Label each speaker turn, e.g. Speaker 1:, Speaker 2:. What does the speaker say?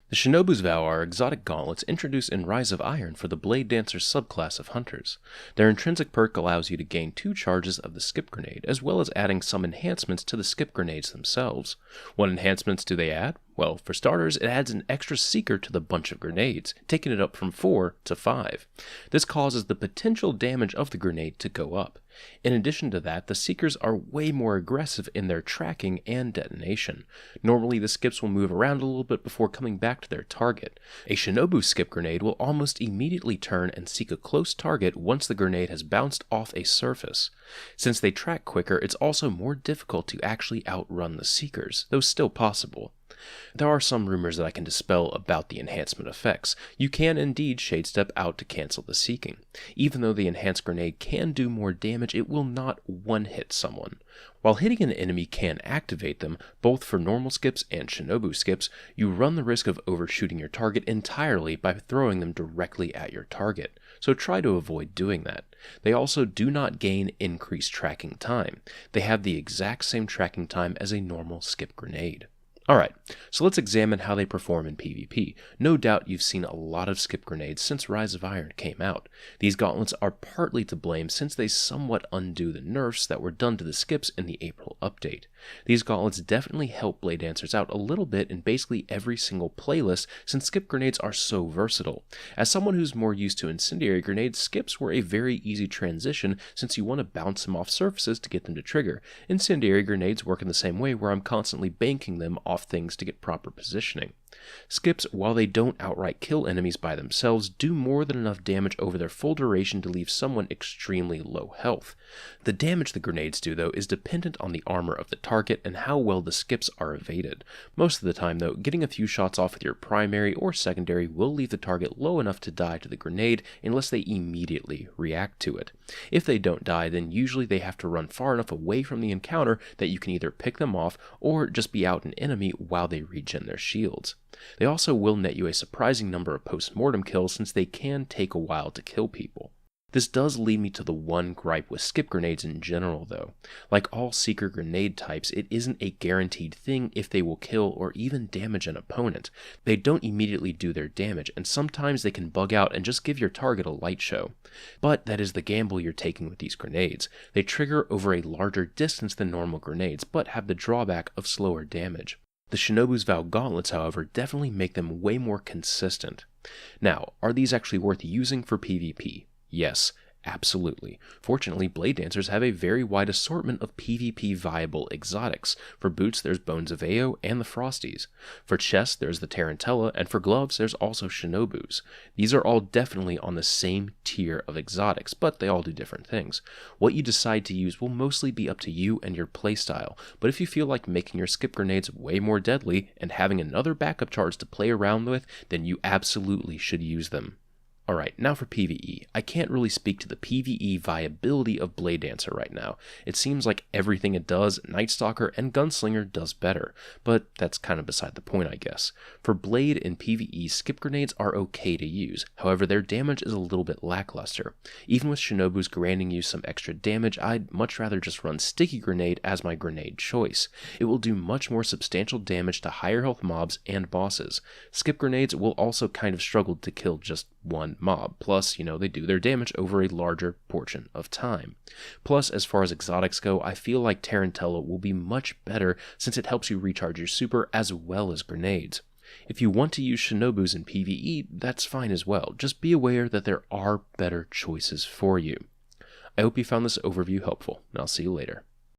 Speaker 1: The Shinobu's Vow are exotic gauntlets introduced in Rise of Iron for the Blade Dancer subclass of hunters. Their intrinsic perk allows you to gain 2 charges of the skip grenade, as well as adding some enhancements to the skip grenades themselves. What enhancements do they add? Well, for starters, it adds an extra seeker to the bunch of grenades, taking it up from 4 to 5. This causes the potential damage of the grenade to go up. In addition to that, the seekers are way more aggressive in their tracking and detonation. Normally, the skips will move around a little bit before coming back to their target. A Shinobu skip grenade will almost immediately turn and seek a close target once the grenade has bounced off a surface. Since they track quicker, it's also more difficult to actually outrun the seekers, though still possible. There are some rumors that I can dispel about the enhancement effects. You can indeed shade step out to cancel the seeking. Even though the enhanced grenade can do more damage, it will not one-hit someone. While hitting an enemy can activate them, both for normal skips and Shinobu skips, you run the risk of overshooting your target entirely by throwing them directly at your target, so try to avoid doing that. They also do not gain increased tracking time. They have the exact same tracking time as a normal skip grenade. Alright, so let's examine how they perform in PvP. No doubt you've seen a lot of skip grenades since Rise of Iron came out. These gauntlets are partly to blame since they somewhat undo the nerfs that were done to the skips in the April update. These gauntlets definitely help Blade Dancers out a little bit in basically every single playlist since skip grenades are so versatile. As someone who's more used to incendiary grenades, skips were a very easy transition since you want to bounce them off surfaces to get them to trigger. Incendiary grenades work in the same way where I'm constantly banking them off things to get proper positioning. Skips, while they don't outright kill enemies by themselves, do more than enough damage over their full duration to leave someone extremely low health. The damage the grenades do, though, is dependent on the armor of the target and how well the skips are evaded. Most of the time, though, getting a few shots off with your primary or secondary will leave the target low enough to die to the grenade unless they immediately react to it. If they don't die, then usually they have to run far enough away from the encounter that you can either pick them off or just be out an enemy while they regen their shields. They also will net you a surprising number of post-mortem kills since they can take a while to kill people. This does lead me to the one gripe with skip grenades in general though. Like all seeker grenade types, it isn't a guaranteed thing if they will kill or even damage an opponent. They don't immediately do their damage, and sometimes they can bug out and just give your target a light show. But that is the gamble you're taking with these grenades. They trigger over a larger distance than normal grenades, but have the drawback of slower damage. The Shinobu's Vow gauntlets, however, definitely make them way more consistent. Now, are these actually worth using for PvP? Yes, absolutely. Fortunately, Blade Dancers have a very wide assortment of PvP viable exotics. For boots, there's Bones of Ao and the Frosties. For chests, there's the Tarantella, and for gloves, there's also Shinobus. These are all definitely on the same tier of exotics, but they all do different things. What you decide to use will mostly be up to you and your playstyle, but if you feel like making your skip grenades way more deadly and having another backup charge to play around with, then you absolutely should use them. Alright, now for PvE. I can't really speak to the PvE viability of Blade Dancer right now. It seems like everything it does, Night Stalker and Gunslinger does better, but that's kind of beside the point, I guess. For Blade in PvE, skip grenades are okay to use, however their damage is a little bit lackluster. Even with Shinobus granting you some extra damage, I'd much rather just run Sticky Grenade as my grenade choice. It will do much more substantial damage to higher health mobs and bosses. Skip grenades will also kind of struggle to kill just one mob, plus, they do their damage over a larger portion of time. Plus, as far as exotics go, I feel like Tarantella will be much better since it helps you recharge your super as well as grenades. If you want to use Shinobus in PvE, that's fine as well, just be aware that there are better choices for you. I hope you found this overview helpful, and I'll see you later.